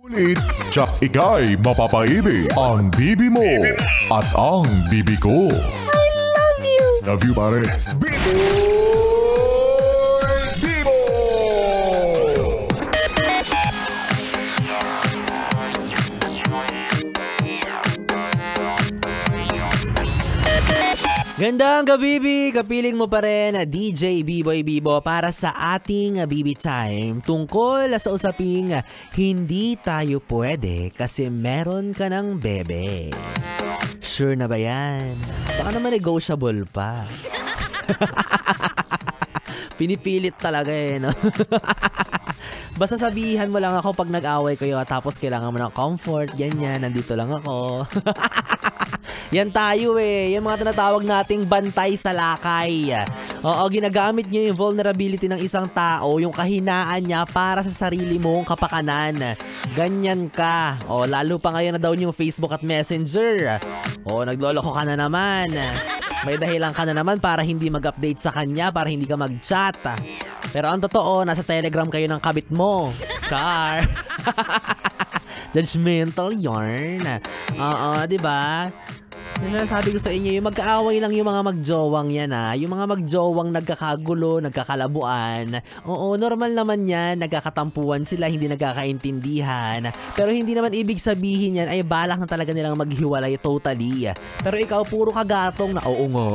Ulit, tsak ikay mapapaibig ang bibi mo at ang bibi ko. I love you! Love you, pare. Bibo! Gandang gabibi, kapiling mo pa rin DJ B-Boy Bibo para sa ating Bibi Time tungkol sa usaping hindi tayo pwede kasi meron ka ng bebe. Sure na ba yan? Baka naman negotiable pa. Pinipilit talaga no? Basta sabihan mo lang ako pag nag-away kayo tapos kailangan mo ng comfort, ganyan, nandito lang ako. Yan tayo Yung mga tinatawag nating bantay sa lakay. Oo, ginagamit nyo yung vulnerability ng isang tao, yung kahinaan niya para sa sarili mong kapakanan. Ganyan ka. O, lalo pa ngayon na daw yung Facebook at Messenger. O, nagloloko ka na naman. May dahilan ka na naman para hindi mag-update sa kanya, para hindi ka mag-chat. Pero ang totoo, nasa Telegram kayo ng kabit mo. Char. Judgmental yarn. Oo, diba? Sabi ko sa inyo, yung magkaaway lang yung mga magjowang yan yung mga magjowang nagkakagulo, nagkakalabuan. Oo, normal naman yan, nagkakatampuan sila, hindi nagkakaintindihan. Pero hindi naman ibig sabihin yan ay balak na talaga nilang maghiwalay totally. Pero ikaw puro kagatong na oo nga.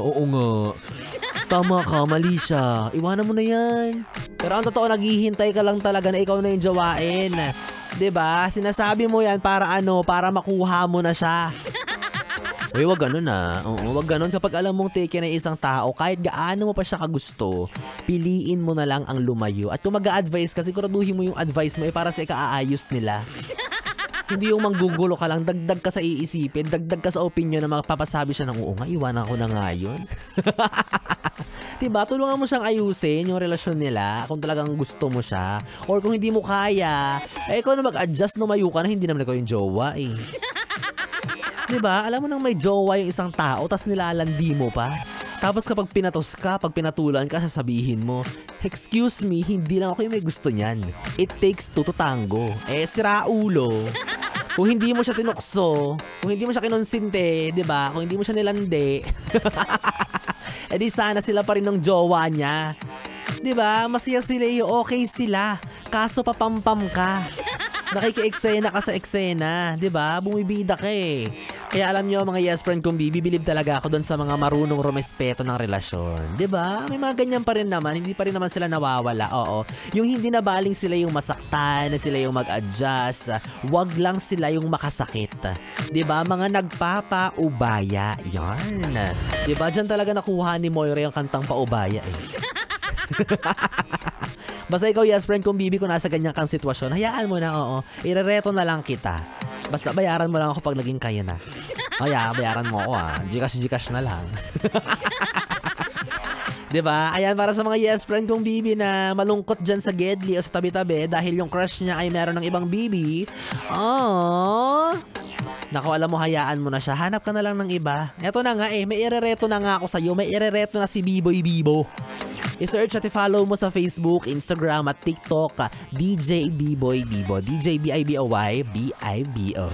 Tama ka, mali siya. Iwanan mo na yan. Pero ang totoo, naghihintay ka lang talaga na ikaw na yung jowain. 'Di ba? Sinasabi mo yan para para makuha mo na siya. Uy, wag ganun Oo, wag ganun. Kapag alam mong take na isang tao, kahit gaano mo pa siya kagusto, piliin mo na lang ang lumayo. At kung mag-a-advise ka, siguraduhin mo yung advice mo para sa ikaayos nila. Hindi yung manggugulo ka lang, dagdag ka sa iisipin, dagdag ka sa opinion na mapapasabi siya ng oo nga, iwanan ko na nga yun. Diba? Tulungan mo siyang ayusin yung relasyon nila kung talagang gusto mo siya. Or kung hindi mo kaya, ikaw na mag-adjust, lumayo ka na, hindi naman ikaw yung jowa Diba? Alam mo nang may jowa yung isang tao, tas nilalandi mo pa. Tapos kapag pinatos ka, pag pinatulan ka, sasabihin mo, excuse me, hindi lang ako yung may gusto niyan. It takes two to tango. Sira ulo. Kung hindi mo siya tinukso, kung hindi mo siya kinonsinte, diba? Kung hindi mo siya nilandi, di sana sila pa rin ng jowa niya. Diba? Masaya sila okay sila. Kaso papampam ka. Nakiki-eksena ka sa eksena, 'di ba? Bumibida ka Kaya alam niyo mga yes friend kong bibilib talaga ako doon sa mga marunong rumespeto ng relasyon, 'di ba? May mga ganyan pa rin naman, hindi pa rin naman sila nawawala. Oo. Yung hindi na baling sila yung masaktan, sila yung mag-adjust, wag lang sila yung makasakit. 'Di ba? Mga nagpapaubaya. Yarn. 'Di ba? Diyan talaga nakuha ni Moira yung kantang Paubaya Basta ikaw, yes friend, kung bibi ko nasa ganyan kang sitwasyon, hayaan mo na, irereto na lang kita. Basta bayaran mo lang ako pag naging kayo na. Kaya, bayaran mo ako Gcash na lang. Diba? Ayan, para sa mga yes friend kong bibi na malungkot dyan sa Gedli o sa tabi-tabi dahil yung crush niya ay meron ng ibang bibi. Naku, alam mo, hayaan mo na siya. Hanap ka na lang ng iba. Eto na nga may irereto na nga ako sa'yo. May irereto na si B-Boy Bibo. I-search at i-follow mo sa Facebook, Instagram at TikTok DJ B-Boy Bibo. DJ B-I-B-O-Y B-I-B-O.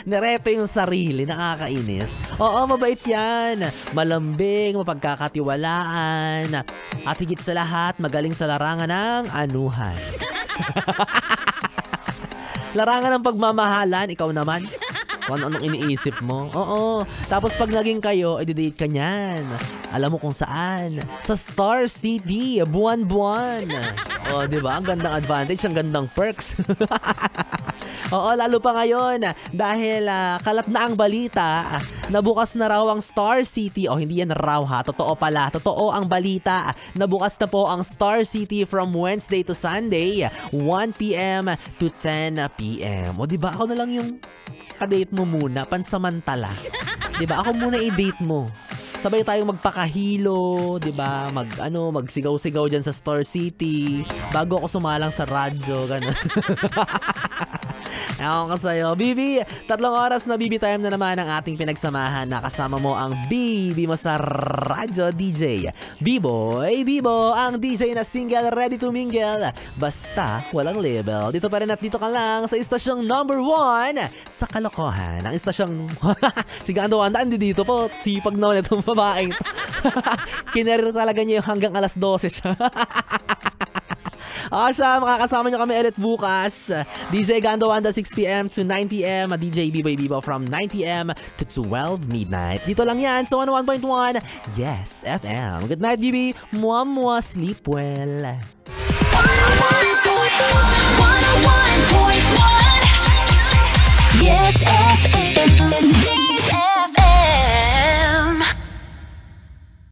Nareto yung sarili, nakakainis. Oo, mabait yan. Malambing, mapagkakatiwalaan. At higit sa lahat, magaling sa larangan ng anuhan. Larangan ng pagmamahalan, ikaw naman. Kung anong iniisip mo. Oo. Tapos pag naging kayo, i-date ka niyan. Alam mo kung saan? Sa Star City, buwan-buwan. O, diba? Ang gandang advantage, ang gandang perks. Oo, lalo pa ngayon dahil kalat na ang balita na bukas na raw ang Star City. O, hindi yan raw totoo pala. Totoo ang balita na bukas na po ang Star City from Wednesday to Sunday, 1 p.m. to 10 p.m. O, diba? Ako na lang yung kadate mo muna, pansamantala. Diba? Ako muna i-date mo. Sabay tayong magpakahilo, 'di ba? Magsigaw-sigaw diyan sa Star City bago ako sumalang sa radyo, ganun. Ewan ko sa'yo. Bibi, 3 oras na Bibi time na naman ang ating pinagsamahan. Nakasama mo ang Bibi mo sa radyo DJ. Biboy, Bibo, ang DJ na single ready to mingle. Basta walang label. Dito pa rin at dito ka lang sa istasyong number 1 sa kalokohan. Ang istasyong... si Gando Wanda, andi dito po. Sipag naman itong babaeng. Kinerir talaga niya yung hanggang alas 12 siya. Siya, makakasama nyo kami ulit bukas. DJ Gando Wanda 6pm to 9pm. DJ Biboy Bibo from 9pm to 12 midnight. Dito lang yan sa 101.1 Yes FM. Good night, Bibi. Mwah, mwah. Sleep well.